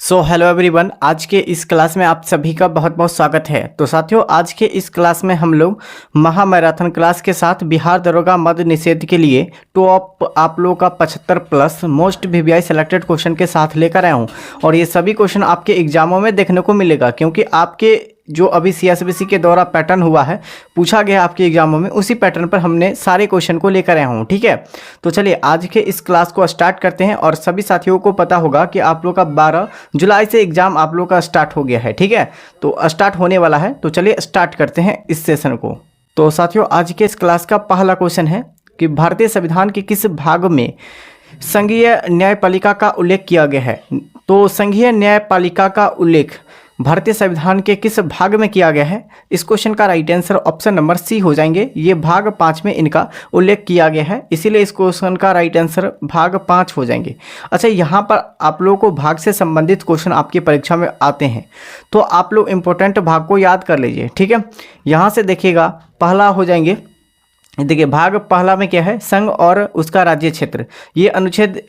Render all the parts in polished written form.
So hello everyone, आज के इस क्लास में आप सभी का बहुत बहुत स्वागत है। तो साथियों, आज के इस क्लास में हम लोग महामैराथन क्लास के साथ बिहार दरोगा मद्य निषेध के लिए टॉप आप लोगों का 75 plus most VVI selected question के साथ लेकर आया हूँ। और ये सभी क्वेश्चन आपके एग्जामों में देखने को मिलेगा, क्योंकि आपके जो अभी सीएसबीसी के द्वारा पैटर्न हुआ है, पूछा गया आपके एग्जामों में, उसी पैटर्न पर हमने सारे क्वेश्चन को लेकर आया हूँ। ठीक है, तो चलिए आज के इस क्लास को स्टार्ट करते हैं। और सभी साथियों को पता होगा कि आप लोग का 12 जुलाई से एग्जाम आप लोग का स्टार्ट हो गया है। ठीक है, तो स्टार्ट होने वाला है, तो चलिए स्टार्ट करते हैं इस सेशन को। तो साथियों, आज के इस क्लास का पहला क्वेश्चन है कि भारतीय संविधान के किस भाग में संघीय न्यायपालिका का उल्लेख किया गया है। तो संघीय न्यायपालिका का उल्लेख भारतीय संविधान के किस भाग में किया गया है। इस क्वेश्चन का right answer option number C हो जाएंगे। ये भाग 5 में इनका उल्लेख किया गया है, इसीलिए इस क्वेश्चन का राइट आंसर भाग 5 हो जाएंगे। अच्छा, यहाँ पर आप लोगों को भाग से संबंधित क्वेश्चन आपकी परीक्षा में आते हैं, तो आप लोग इंपॉर्टेंट भाग को याद कर लीजिए। ठीक है, यहाँ से देखिएगा, पहला हो जाएंगे। देखिए, भाग पहला में क्या है, संघ और उसका राज्य क्षेत्र। ये अनुच्छेद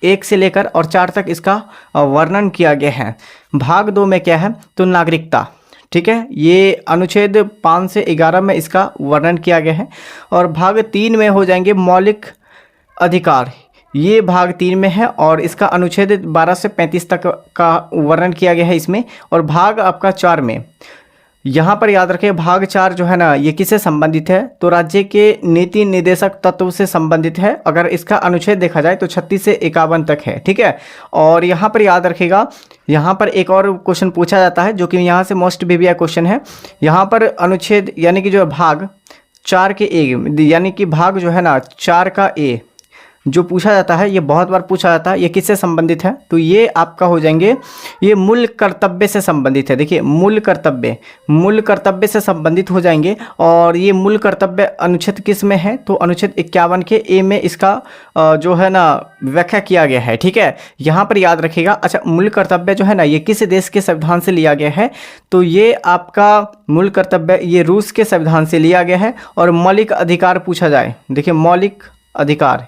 1 से लेकर और 4 तक इसका वर्णन किया गया है। भाग 2 में क्या है, तो नागरिकता। ठीक है, ये अनुच्छेद 5 से 11 में इसका वर्णन किया गया है। और भाग 3 में हो जाएंगे मौलिक अधिकार। ये भाग 3 में है और इसका अनुच्छेद 12 से 35 तक का वर्णन किया गया है इसमें। और भाग आपका 4 में, यहाँ पर याद रखें, भाग 4 जो है ना, ये किससे संबंधित है, तो राज्य के नीति निर्देशक तत्व से संबंधित है। अगर इसका अनुच्छेद देखा जाए तो 36 से 51 तक है। ठीक है, और यहाँ पर याद रखिएगा, यहाँ पर एक और क्वेश्चन पूछा जाता है जो कि यहाँ से मोस्ट वीवीआई क्वेश्चन है। यहाँ पर अनुच्छेद यानी कि जो भाग 4 के ए, यानी कि भाग जो है ना 4 का ए जो पूछा जाता है, ये बहुत बार पूछा जाता है, ये किससे संबंधित है, तो ये आपका हो जाएंगे, ये मूल कर्तव्य से संबंधित है। देखिए, मूल कर्तव्य से संबंधित हो जाएंगे। और ये मूल कर्तव्य अनुच्छेद किस में है, तो अनुच्छेद 51 के ए में इसका जो है ना व्याख्या किया गया है। ठीक है, यहाँ पर याद रखिएगा। अच्छा, मूल कर्तव्य जो है ना, ये किस देश के संविधान से लिया गया है, तो ये आपका मूल कर्तव्य ये रूस के संविधान से लिया गया है। और मौलिक अधिकार पूछा जाए, देखिए मौलिक अधिकार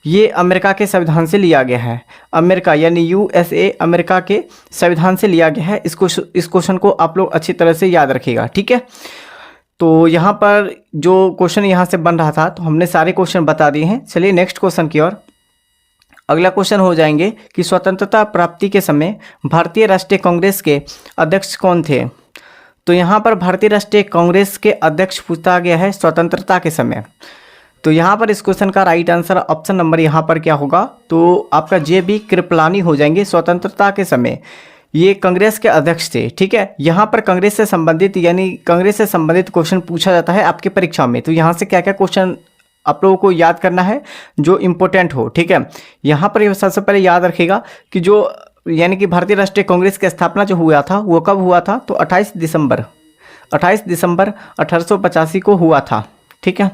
ये अमेरिका के संविधान से लिया गया है। अमेरिका यानी यूएसए अमेरिका के संविधान से लिया गया है। इस क्वेश्चन को आप लोग अच्छी तरह से याद रखिएगा। ठीक है, तो यहाँ पर जो क्वेश्चन यहाँ से बन रहा था, तो हमने सारे क्वेश्चन बता दिए हैं। चलिए नेक्स्ट क्वेश्चन की ओर। अगला क्वेश्चन हो जाएंगे कि स्वतंत्रता प्राप्ति के समय भारतीय राष्ट्रीय कांग्रेस के अध्यक्ष कौन थे। तो यहाँ पर भारतीय राष्ट्रीय कांग्रेस के अध्यक्ष पूछा गया है स्वतंत्रता के समय। तो यहाँ पर इस क्वेश्चन का राइट आंसर ऑप्शन नंबर यहाँ पर क्या होगा, तो आपका जे.बी. कृपलानी हो जाएंगे। स्वतंत्रता के समय ये कांग्रेस के अध्यक्ष थे। ठीक है, यहाँ पर कांग्रेस से संबंधित यानी कांग्रेस से संबंधित क्वेश्चन पूछा जाता है आपकी परीक्षा में। तो यहाँ से क्या क्या क्वेश्चन आप लोगों को याद करना है जो इम्पोर्टेंट हो। ठीक है, यहाँ पर सबसे पहले याद रखिएगा कि जो यानी कि भारतीय राष्ट्रीय कांग्रेस की स्थापना जो हुआ था वो कब हुआ था, तो 28 दिसंबर 1885 को हुआ था। ठीक है,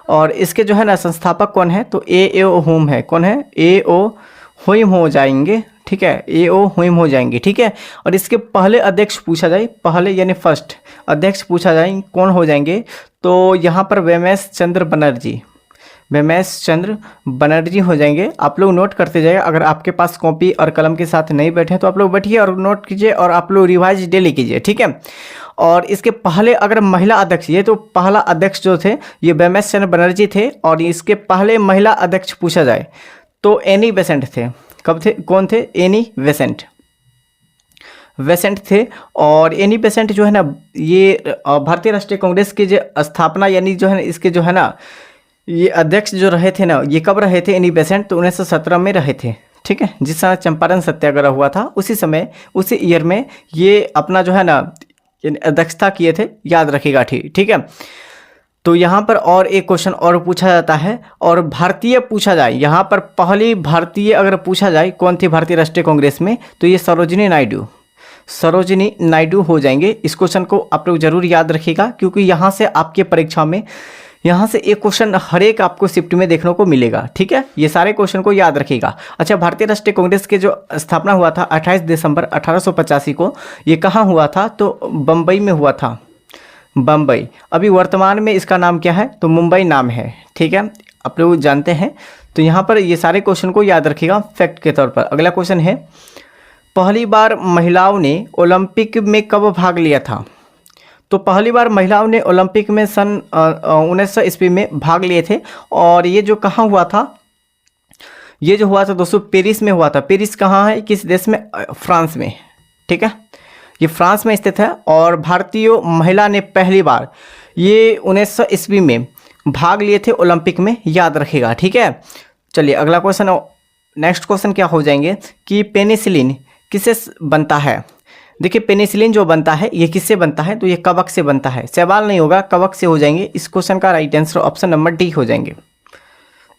और इसके जो है ना संस्थापक कौन है, तो ए.ओ. होम है। कौन है, ए.ओ. हुइम हो जाएंगे। ठीक है, ए.ओ. हुइम हो जाएंगे। ठीक है, और इसके पहले अध्यक्ष पूछा जाए, पहले यानी फर्स्ट अध्यक्ष पूछा जाए कौन हो जाएंगे, तो यहाँ पर वेमेश चंद्र बनर्जी हो जाएंगे। आप लोग नोट करते जाइए। अगर आपके पास कॉपी और कलम के साथ नहीं बैठे तो आप लोग बैठिए और नोट कीजिए, और आप लोग रिवाइज डेली कीजिए। ठीक है, और इसके पहले अगर महिला अध्यक्ष, ये तो पहला अध्यक्ष जो थे ये वेमेश चंद्र बनर्जी थे। और इसके पहले महिला अध्यक्ष पूछा जाए तो एनी बेसेंट थे। कब थे, कौन थे, एनी बेसेंट थे। और एनी बेसेंट जो है ना, ये भारतीय राष्ट्रीय कांग्रेस की जो स्थापना यानी जो है ना, इसके जो है ना ये अध्यक्ष जो रहे थे ना, ये कब रहे थे एनी बेसेंट, तो 1917 में रहे थे। ठीक है, जिस समय चंपारण सत्याग्रह हुआ था उसी समय उसी ईयर में ये अपना जो है ना अध्यक्षता किए थे, याद रखिएगा। ठीक है, तो यहाँ पर और एक क्वेश्चन और पूछा जाता है, और भारतीय पूछा जाए, यहाँ पर पहली भारतीय अगर पूछा जाए कौन थी भारतीय राष्ट्रीय कांग्रेस में, तो ये सरोजिनी नायडू हो जाएंगे। इस क्वेश्चन को आप लोग जरूर याद रखिएगा, क्योंकि यहाँ से आपके परीक्षा में यहाँ से एक क्वेश्चन हर एक आपको शिफ्ट में देखने को मिलेगा। ठीक है, ये सारे क्वेश्चन को याद रखिएगा। अच्छा, भारतीय राष्ट्रीय कांग्रेस के जो स्थापना हुआ था 28 दिसंबर 1885 को, ये कहाँ हुआ था, तो बम्बई में हुआ था। बम्बई, अभी वर्तमान में इसका नाम क्या है, तो मुंबई नाम है। ठीक है, आप लोग जानते हैं। तो यहाँ पर ये सारे क्वेश्चन को याद रखिएगा फैक्ट के तौर पर। अगला क्वेश्चन है पहली बार महिलाओं ने ओलंपिक में कब भाग लिया था? तो पहली बार महिलाओं ने ओलंपिक में सन 1900 ईस्वी में भाग लिए थे। और ये जो कहाँ हुआ था, ये जो हुआ था दोस्तों पेरिस में हुआ था। पेरिस कहाँ है, किस देश में? फ्रांस में। ठीक है, ये फ्रांस में स्थित है। और भारतीय महिला ने पहली बार ये 1900 ईस्वी में भाग लिए थे ओलंपिक में, याद रखिएगा। ठीक है, चलिए अगला क्वेश्चन, नेक्स्ट क्वेश्चन क्या हो जाएंगे कि पेनिसिलिन किससे बनता है? देखिए पेनिसिलिन जो बनता है ये किससे बनता है? तो ये कवक से बनता है। सवाल नहीं होगा, कवक से हो जाएंगे। इस क्वेश्चन का right answer option number D हो जाएंगे।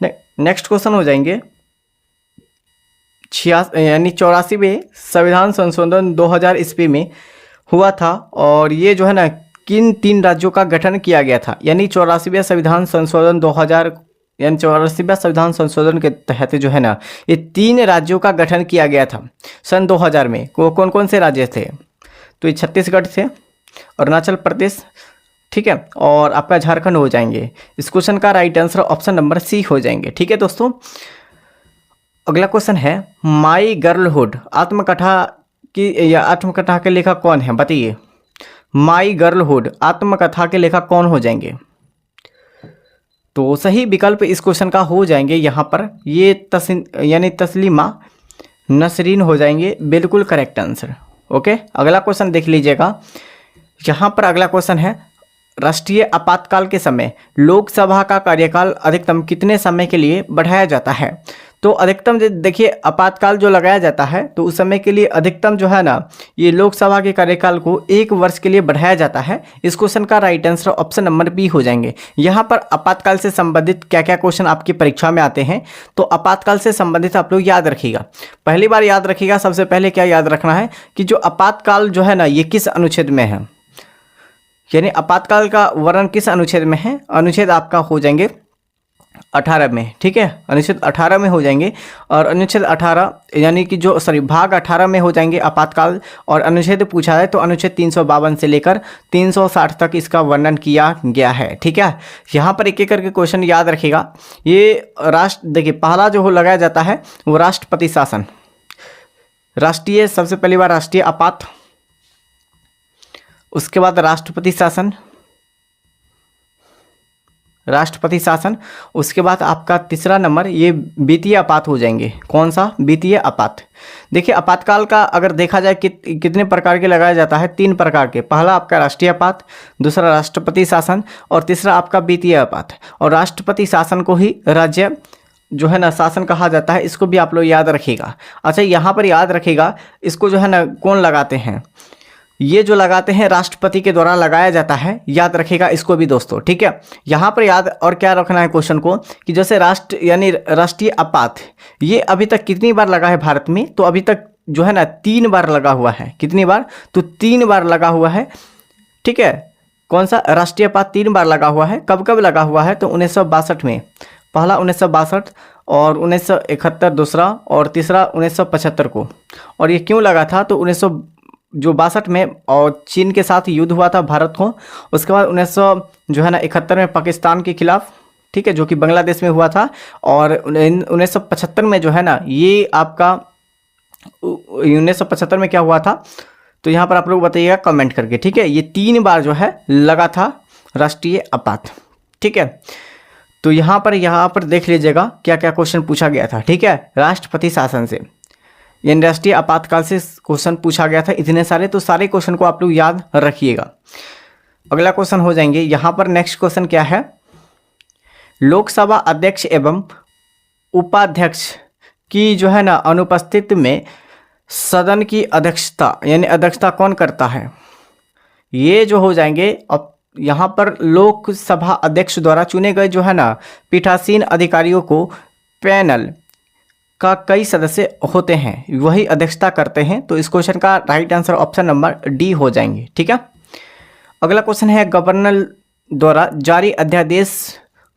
नेक्स्ट क्वेश्चन हो जाएंगे 84वें संविधान संशोधन 2000 ईस्वी में हुआ था। और ये जो है ना किन 3 राज्यों का गठन किया गया था? यानी 84वें संविधान संशोधन 2000 यानी 84वें संविधान संशोधन के तहत जो है ना ये 3 राज्यों का गठन किया गया था सन 2000 में। कौन कौन से राज्य थे? तो ये छत्तीसगढ़ थे, अरुणाचल प्रदेश, ठीक है, और आपका झारखंड हो जाएंगे। इस क्वेश्चन का right answer option number C हो जाएंगे। ठीक है दोस्तों, अगला क्वेश्चन है माई गर्लहुड आत्मकथा की या आत्मकथा के लेखक कौन है? बताइए। माई गर्लहुड आत्मकथा के लेखक कौन हो जाएंगे? तो सही विकल्प इस क्वेश्चन का हो जाएंगे यहाँ पर ये यानी तस्लीमा नसरीन हो जाएंगे, बिल्कुल करेक्ट आंसर। ओके, अगला क्वेश्चन देख लीजिएगा। यहाँ पर अगला क्वेश्चन है राष्ट्रीय आपातकाल के समय लोकसभा का कार्यकाल अधिकतम कितने समय के लिए बढ़ाया जाता है? तो अधिकतम देखिए आपातकाल जो लगाया जाता है तो उस समय के लिए अधिकतम जो है ना ये लोकसभा के कार्यकाल को 1 वर्ष के लिए बढ़ाया जाता है। इस क्वेश्चन का right answer option number B हो जाएंगे। यहाँ पर आपातकाल से संबंधित क्या क्या क्वेश्चन आपकी परीक्षा में आते हैं, तो आपातकाल से संबंधित आप लोग याद रखिएगा। पहली बार याद रखिएगा, सबसे पहले क्या याद रखना है कि जो आपातकाल जो है ना ये किस अनुच्छेद में है, यानी आपातकाल का वर्णन किस अनुच्छेद में है? अनुच्छेद आपका हो जाएंगे 18 में। ठीक है, अनुच्छेद 18 में हो जाएंगे। और अनुच्छेद 18 यानी कि जो भाग 18 में हो जाएंगे आपातकाल। और अनुच्छेद पूछा है तो अनुच्छेद 352 से लेकर 360 तक इसका वर्णन किया गया है। ठीक है, यहाँ पर एक एक करके क्वेश्चन याद रखिएगा। ये देखिए पहला जो लगाया जाता है वो राष्ट्रपति शासन, राष्ट्रीय, सबसे पहली बार राष्ट्रीय आपात, उसके बाद राष्ट्रपति शासन, राष्ट्रपति शासन, उसके बाद आपका तीसरा नंबर ये वित्तीय आपात हो जाएंगे। कौन सा? वित्तीय आपात। देखिए आपातकाल का अगर देखा जाए कितने प्रकार के लगाया जाता है? 3 प्रकार के। पहला आपका राष्ट्रीय आपात, दूसरा राष्ट्रपति शासन और तीसरा आपका वित्तीय आपात। और राष्ट्रपति शासन को ही राज्य जो है ना शासन कहा जाता है, इसको भी आप लोग याद रखिएगा। अच्छा यहाँ पर याद रखिएगा, इसको जो है ना कौन लगाते हैं? ये जो लगाते हैं राष्ट्रपति के द्वारा लगाया जाता है, याद रखिएगा इसको भी दोस्तों। ठीक है, यहाँ पर याद और क्या रखना है क्वेश्चन को कि जैसे यानी राष्ट्रीय आपात ये अभी तक कितनी बार लगा है भारत में? तो अभी तक जो है ना 3 बार लगा हुआ है। कितनी बार? तो 3 बार लगा हुआ है। ठीक है, कौन सा? राष्ट्रीय आपात 3 बार लगा हुआ है। कब कब लगा हुआ है? तो 1962 में पहला, 1962 और 1971 दूसरा और तीसरा 1975 को। और ये क्यों लगा था? तो 1962 में और चीन के साथ युद्ध हुआ था भारत को। उसके बाद 1971 में पाकिस्तान के खिलाफ, ठीक है, जो कि बांग्लादेश में हुआ था। और 1975 में जो है ना ये आपका 1975 में क्या हुआ था? तो यहाँ पर आप लोग बताइएगा कमेंट करके। ठीक है, ये 3 बार जो है लगा था राष्ट्रीय आपात। ठीक है, तो यहाँ पर देख लीजिएगा क्या क्या क्वेश्चन पूछा गया था। ठीक है, राष्ट्रपति शासन से यानी राष्ट्रीय आपातकाल से क्वेश्चन पूछा गया था इतने सारे, तो सारे क्वेश्चन को आप लोग याद रखिएगा। अगला क्वेश्चन हो जाएंगे यहाँ पर। नेक्स्ट क्वेश्चन क्या है? लोकसभा अध्यक्ष एवं उपाध्यक्ष की जो है ना अनुपस्थित में सदन की अध्यक्षता यानी अध्यक्षता कौन करता है? ये जो हो जाएंगे अब यहाँ पर लोकसभा अध्यक्ष द्वारा चुने गए जो है ना पीठासीन अधिकारियों को पैनल का कई सदस्य होते हैं, वही अध्यक्षता करते हैं। तो इस क्वेश्चन का right answer option number D हो जाएंगे। ठीक है, अगला क्वेश्चन है गवर्नर द्वारा जारी अध्यादेश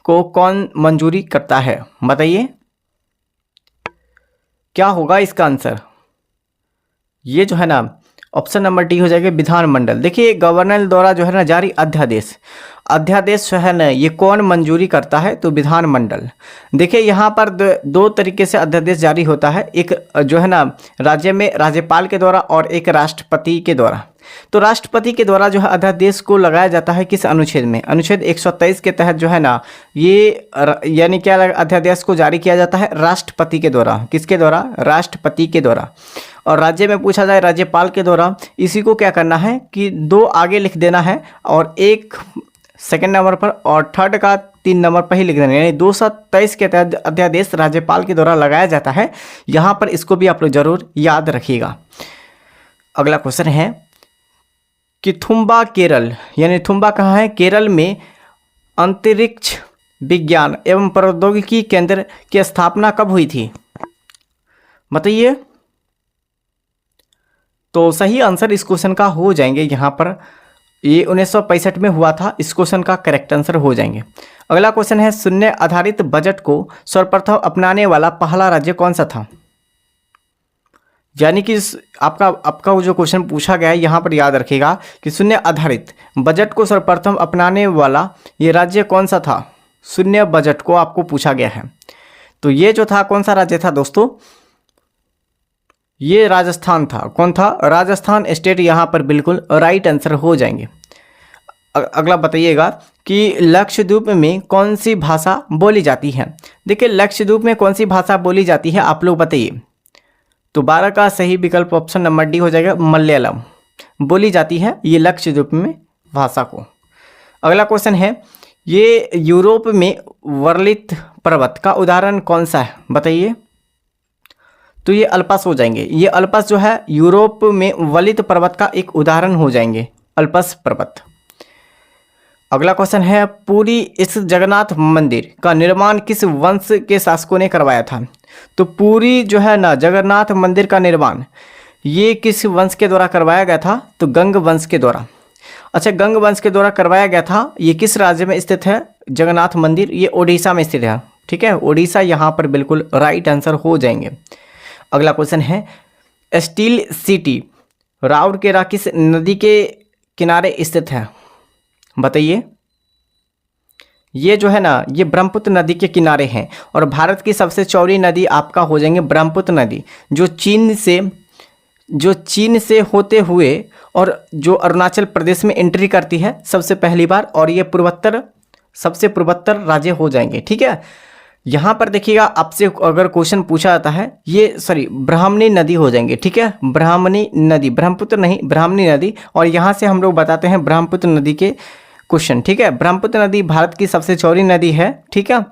को कौन मंजूरी करता है? बताइए क्या होगा इसका आंसर? ये जो है ना ऑप्शन नंबर डी हो जाएगा विधानमंडल। देखिए गवर्नर द्वारा जो है ना जारी अध्यादेश, अध्यादेश जो है ना ये कौन मंजूरी करता है, तो विधानमंडल। देखिए यहाँ पर दो तरीके से अध्यादेश जारी होता है, एक जो है ना राज्य में राज्यपाल के द्वारा और एक राष्ट्रपति के द्वारा। तो राष्ट्रपति के द्वारा जो है अध्यादेश को लगाया जाता है किस अनुच्छेद में, अनुच्छेद 123 के तहत जो है ना ये यानी क्या अध्यादेश को जारी किया जाता है राष्ट्रपति के द्वारा। किसके द्वारा, राष्ट्रपति के द्वारा। और राज्य में पूछा जाए राज्यपाल के द्वारा। इसी को क्या करना है कि 2 आगे लिख देना है और 1 सेकंड नंबर पर और थर्ड का 3 नंबर पर ही लिख देना है, यानी 223 के तहत अध्यादेश राज्यपाल के द्वारा लगाया जाता है। यहाँ पर इसको भी आप लोग जरूर याद रखिएगा। अगला क्वेश्चन है कि थुम्बा केरल, यानी थुम्बा कहाँ है, केरल में अंतरिक्ष विज्ञान एवं प्रौद्योगिकी केंद्र की स्थापना कब हुई थी, बताइए। तो सही आंसर इस क्वेश्चन का हो जाएंगे यहाँ पर, ये 1965 में हुआ था। इस क्वेश्चन का करेक्ट आंसर हो जाएंगे। अगला क्वेश्चन है शून्य आधारित बजट को सर्वप्रथम अपनाने वाला पहला राज्य कौन सा था। यानी कि आपका वो जो क्वेश्चन पूछा गया है यहाँ पर याद रखिएगा कि शून्य आधारित बजट को सर्वप्रथम अपनाने वाला ये राज्य कौन सा था। शून्य बजट को आपको पूछा गया है, तो ये जो था कौन सा राज्य था दोस्तों, ये राजस्थान था। कौन था, राजस्थान स्टेट। यहाँ पर बिल्कुल राइट आंसर हो जाएंगे। अगला बताइएगा कि लक्षद्वीप में कौन सी भाषा बोली जाती है। देखिए लक्षद्वीप में कौन सी भाषा बोली जाती है आप लोग बताइए। तो 12 का सही विकल्प ऑप्शन नंबर डी हो जाएगा, मलयालम बोली जाती है ये लक्षद्वीप में भाषा को। अगला क्वेश्चन है ये यूरोप में वर्लित पर्वत का उदाहरण कौन सा है, बताइए। तो ये अल्पस हो जाएंगे। ये अल्पस जो है यूरोप में वलित पर्वत का एक उदाहरण हो जाएंगे, अल्पस पर्वत। अगला क्वेश्चन है पुरी इस जगन्नाथ मंदिर का निर्माण किस वंश के शासकों ने करवाया था। तो पुरी जो है ना जगन्नाथ मंदिर का निर्माण ये किस वंश के द्वारा करवाया गया था, तो गंग वंश के द्वारा। अच्छा, गंग वंश के द्वारा करवाया गया था। ये किस राज्य में स्थित है जगन्नाथ मंदिर, ये ओडिशा में स्थित है। ठीक है, ओडिशा यहाँ पर बिल्कुल राइट आंसर हो जाएंगे। अगला क्वेश्चन है स्टील सिटी राउरकेला किस नदी के किनारे स्थित है, बताइए। ये जो है ना ये ब्रह्मपुत्र नदी के किनारे हैं और भारत की सबसे चौड़ी नदी आपका हो जाएंगे ब्रह्मपुत्र नदी, जो चीन से होते हुए और जो अरुणाचल प्रदेश में एंट्री करती है सबसे पहली बार, और ये सबसे पूर्वोत्तर राज्य हो जाएंगे। ठीक है, यहाँ पर देखिएगा आपसे अगर क्वेश्चन पूछा जाता है ये ब्राह्मणी नदी हो जाएंगे। ठीक है, ब्राह्मणी नदी, ब्रह्मपुत्र नहीं ब्राह्मणी नदी। और यहाँ से हम लोग बताते हैं ब्रह्मपुत्र नदी के क्वेश्चन। ठीक है, ब्रह्मपुत्र नदी भारत की सबसे चौड़ी नदी है। ठीक है,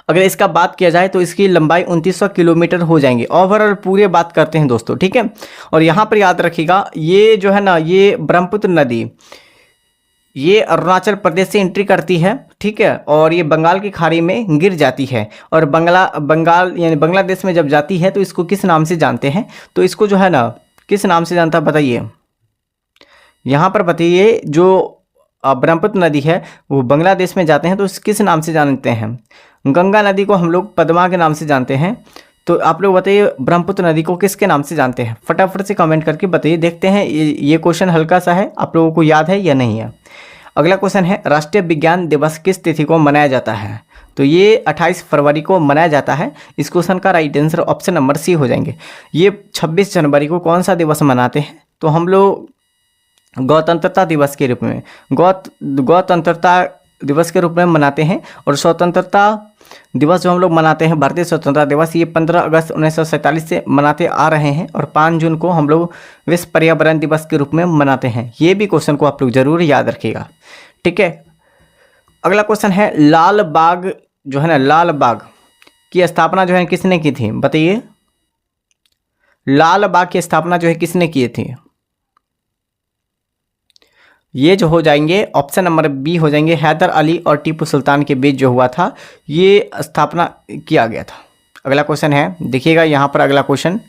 अगर इसका बात किया जाए तो इसकी लंबाई 2900 किलोमीटर हो जाएंगी। ओवरऑल पूरे बात करते हैं दोस्तों। ठीक है, और यहाँ पर याद रखिएगा ये जो है ना ये ब्रह्मपुत्र नदी ये अरुणाचल प्रदेश से एंट्री करती है। ठीक है, और ये बंगाल की खाड़ी में गिर जाती है और बंगाल यानी बांग्लादेश में जब जाती है तो इसको किस नाम से जानते हैं, तो इसको जो है ना किस नाम से जानता बताइए। यहाँ पर बताइए जो ब्रह्मपुत्र नदी है वो बांग्लादेश में जाते हैं तो किस नाम से जानते हैं। गंगा नदी को हम लोग पद्मा के नाम से जानते हैं, तो आप लोग बताइए ब्रह्मपुत्र नदी को किसके नाम से जानते हैं, फटाफट से कमेंट करके बताइए। देखते हैं ये क्वेश्चन हल्का सा है, आप लोगों को याद है या नहीं है। अगला क्वेश्चन है राष्ट्रीय विज्ञान दिवस किस तिथि को मनाया जाता है। तो ये 28 फरवरी को मनाया जाता है। इस क्वेश्चन का right answer option number C हो जाएंगे। ये 26 जनवरी को कौन सा दिवस मनाते हैं, तो हम लोग गणतंत्रता दिवस के रूप में गणतंत्रता दिवस के रूप में मनाते हैं। और स्वतंत्रता दिवस जो हम लोग मनाते हैं भारतीय स्वतंत्रता दिवस ये 15 अगस्त 1947 से मनाते आ रहे हैं। और 5 जून को हम लोग विश्व पर्यावरण दिवस के रूप में मनाते हैं। ये भी क्वेश्चन को आप लोग जरूर याद रखिएगा। ठीक है, अगला क्वेश्चन है लाल बाग जो है ना लाल बाग की स्थापना जो है किसने की थी, बताइए। लाल बाग की स्थापना जो है किसने की थी, ये जो हो जाएंगे ऑप्शन नंबर बी हो जाएंगे, हैदर अली और टीपू सुल्तान के बीच जो हुआ था ये स्थापना किया गया था। अगला क्वेश्चन है देखिएगा यहाँ पर अगला क्वेश्चन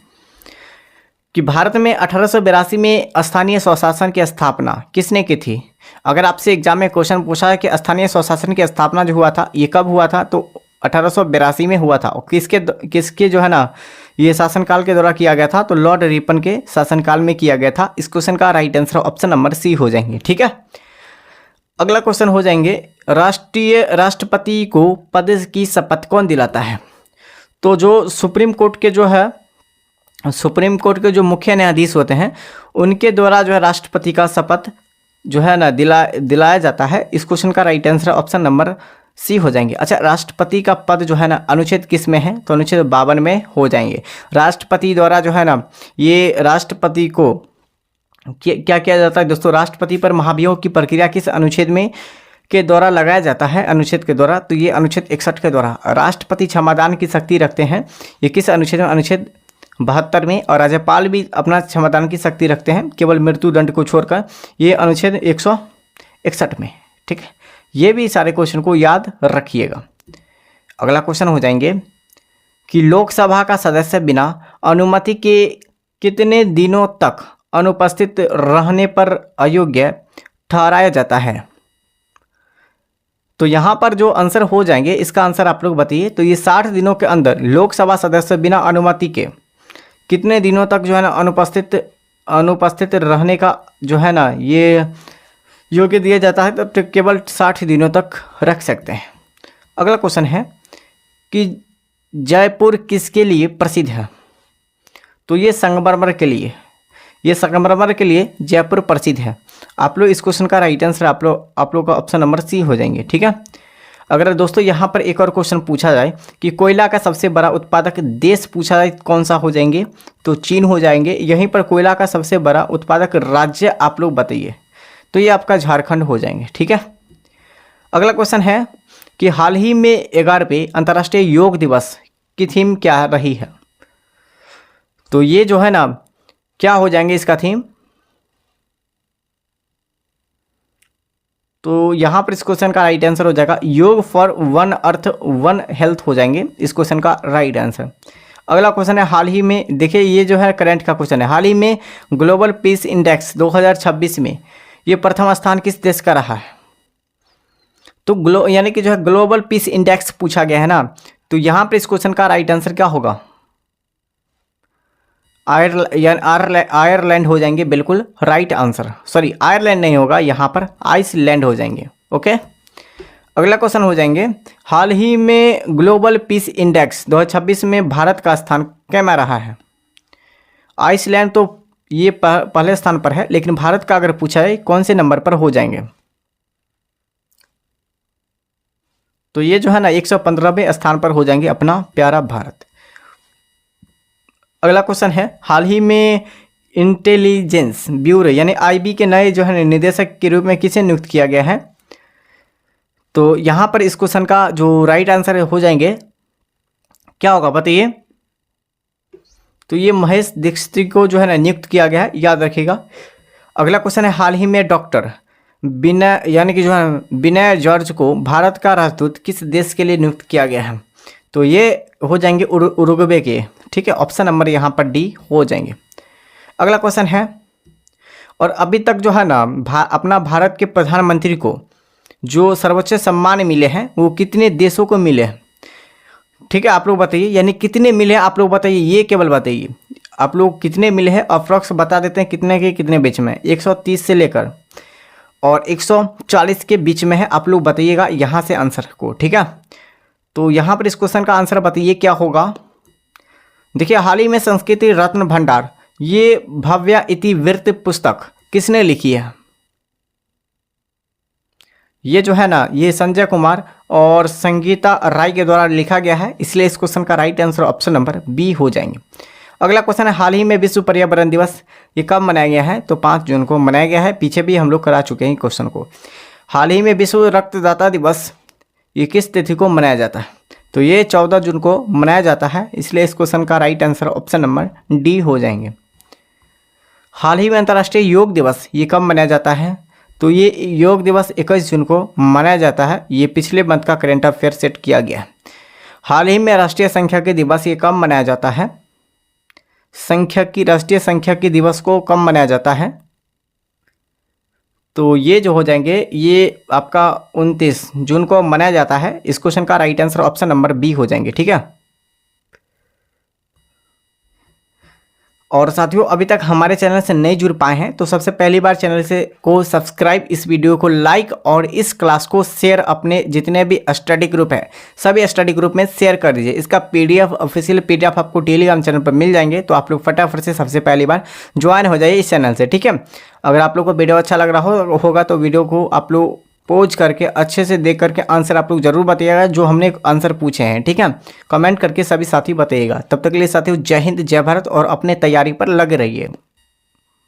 कि भारत में 1882 में स्थानीय स्वशासन की स्थापना किसने की थी। अगर आपसे एग्जाम में क्वेश्चन पूछा है कि स्थानीय स्वशासन की स्थापना जो हुआ था ये कब हुआ था, तो 1882 में हुआ था। और किसके जो है ना ये शासनकाल के दौरान किया गया था, तो लॉर्ड रिपन के शासनकाल में किया गया था। इस क्वेश्चन का right answer option number C हो जाएंगे। ठीक है, अगला क्वेश्चन हो जाएंगे, राष्ट्रपति को पद की शपथ कौन दिलाता है? तो जो सुप्रीम कोर्ट के जो मुख्य न्यायाधीश होते हैं उनके द्वारा जो है राष्ट्रपति का शपथ जो है ना दिलाया जाता है। इस क्वेश्चन का right answer option number C हो जाएंगे। अच्छा, राष्ट्रपति का पद जो है ना अनुच्छेद किस में है? तो अनुच्छेद 52 में हो जाएंगे। राष्ट्रपति द्वारा जो है ना, ये राष्ट्रपति को क्या किया जाता है दोस्तों? राष्ट्रपति पर महाभियोग की प्रक्रिया किस अनुच्छेद में के द्वारा लगाया जाता है? अनुच्छेद के द्वारा, तो ये अनुच्छेद 61 के द्वारा। राष्ट्रपति क्षमादान की शक्ति रखते हैं, ये किस अनुच्छेद में? अनुच्छेद 72 में। और राज्यपाल भी अपना क्षमादान की शक्ति रखते हैं केवल मृत्यु दंड को छोड़कर, ये अनुच्छेद 161 में। ठीक है, ये भी सारे क्वेश्चन को याद रखिएगा। अगला क्वेश्चन हो जाएंगे कि लोकसभा का सदस्य बिना अनुमति के कितने दिनों तक अनुपस्थित रहने पर अयोग्य ठहराया जाता है? तो यहाँ पर जो आंसर हो जाएंगे, इसका आंसर आप लोग बताइए। तो ये 60 दिनों के अंदर लोकसभा सदस्य बिना अनुमति के कितने दिनों तक जो है ना अनुपस्थित रहने का जो है ना ये योग्य दिया जाता है, तो केवल 60 दिनों तक रख सकते हैं। अगला क्वेश्चन है कि जयपुर किसके लिए प्रसिद्ध है? तो ये संगमरमर के लिए, जयपुर प्रसिद्ध है। आप लोग इस क्वेश्चन का राइट आंसर आप लोग का ऑप्शन नंबर सी हो जाएंगे। ठीक है, अगर दोस्तों यहाँ पर एक और क्वेश्चन पूछा जाए कि कोयला का सबसे बड़ा उत्पादक देश पूछा जाए, कौन सा हो जाएंगे? तो चीन हो जाएंगे। यहीं पर कोयला का सबसे बड़ा उत्पादक राज्य आप लोग बताइए, तो ये आपका झारखंड हो जाएंगे। ठीक है, अगला क्वेश्चन है कि हाल ही में 11वें अंतर्राष्ट्रीय योग दिवस की थीम क्या रही है? तो ये जो है ना क्या हो जाएंगे इसका थीम? तो यहाँ पर इस क्वेश्चन का राइट आंसर हो जाएगा योग for one earth one health हो जाएंगे इस क्वेश्चन का राइट आंसर। अगला क्वेश्चन है, हाल ही में, देखिए ये जो है करंट का क्वेश्चन है, हाल ही में ग्लोबल पीस इंडेक्स 2026 में ये प्रथम स्थान किस देश का रहा है? तो यानी कि जो है ग्लोबल पीस इंडेक्स पूछा गया है ना, तो यहाँ पर इस क्वेश्चन का राइट आंसर क्या होगा? आयरलैंड हो जाएंगे, बिल्कुल राइट आंसर। सॉरी, आयरलैंड नहीं होगा, यहाँ पर आइसलैंड हो जाएंगे। ओके, अगला क्वेश्चन हो जाएंगे, हाल ही में ग्लोबल पीस इंडेक्स 2026 में भारत का स्थान कैमा रहा है? आइसलैंड तो ये पहले स्थान पर है, लेकिन भारत का अगर पूछा है कौन से नंबर पर हो जाएंगे? तो ये जो है ना 115वें स्थान पर हो जाएंगे अपना प्यारा भारत। अगला क्वेश्चन है, हाल ही में इंटेलिजेंस ब्यूरो यानी आईबी के नए जो है निदेशक के रूप में किसे नियुक्त किया गया है? तो यहाँ पर इस क्वेश्चन का जो राइट आंसर हो जाएंगे क्या होगा बताइए? तो ये महेश दीक्षित को जो है ना नियुक्त किया गया है, याद रखिएगा। अगला क्वेश्चन है, हाल ही में डॉक्टर विनय यानी कि जो है विनय जॉर्ज को भारत का राजदूत किस देश के लिए नियुक्त किया गया है? तो ये हो जाएंगे उरुग्वे के। ठीक है, ऑप्शन नंबर यहाँ पर डी हो जाएंगे। अगला क्वेश्चन है, और अभी तक जो है ना अपना भारत के प्रधानमंत्री को जो सर्वोच्च सम्मान मिले हैं वो कितने देशों को मिले हैं? ठीक है, आप लोग बताइए, यानी कितने मिले हैं आप लोग बताइए, ये केवल बताइए आप लोग कितने मिले हैं। अप्रॉक्स बता देते हैं कितने के कितने बीच में, 130 से लेकर और 140 के बीच में है। आप लोग बताइएगा यहाँ से आंसर को। ठीक है, तो यहाँ पर इस क्वेश्चन का आंसर बताइए क्या होगा? देखिए, हाल ही में संस्कृति रत्न भंडार ये भव्य इतिवृत्त पुस्तक किसने लिखी है? ये जो है ना ये संजय कुमार और संगीता राय के द्वारा लिखा गया है, इसलिए इस क्वेश्चन का right answer option number B हो जाएंगे। अगला क्वेश्चन है, हाल ही में विश्व पर्यावरण दिवस ये कब मनाया गया है? तो 5 जून को मनाया गया है। पीछे भी हम लोग करा चुके हैं क्वेश्चन को। हाल ही में विश्व रक्तदाता दिवस ये किस तिथि को मनाया जाता है? तो ये 14 जून को मनाया जाता है, इसलिए इस क्वेश्चन का right answer option number D हो जाएंगे। हाल ही में अंतर्राष्ट्रीय योग दिवस ये कब मनाया जाता है? तो ये योग दिवस 21 जून को मनाया जाता है। ये पिछले मंथ का करंट अफेयर सेट किया गया है। हाल ही में राष्ट्रीय सांख्यिकी दिवस ये कब मनाया जाता है? राष्ट्रीय सांख्यिकी दिवस को कब मनाया जाता है? तो ये जो हो जाएंगे ये आपका 29 जून को मनाया जाता है। इस क्वेश्चन का right answer option number B हो जाएंगे। ठीक है, और साथियों अभी तक हमारे चैनल से नहीं जुड़ पाए हैं तो सबसे पहली बार चैनल से को सब्सक्राइब, इस वीडियो को लाइक और इस क्लास को शेयर अपने जितने भी स्टडी ग्रुप है सभी स्टडी ग्रुप में शेयर कर दीजिए। इसका पीडीएफ, ऑफिशियल पीडीएफ आपको टेलीग्राम चैनल पर मिल जाएंगे, तो आप लोग फटाफट से सबसे पहली बार ज्वाइन हो जाइए इस चैनल से, ठीक है। अगर आप लोग को वीडियो अच्छा लग रहा होगा तो वीडियो को आप लोग पॉज करके अच्छे से देख करके आंसर आप लोग जरूर बताइएगा जो हमने आंसर पूछे हैं, ठीक है। कमेंट करके सभी साथी बताइएगा। तब तक के लिए साथियों जय हिंद, जय भारत और अपने तैयारी पर लगे रहिए।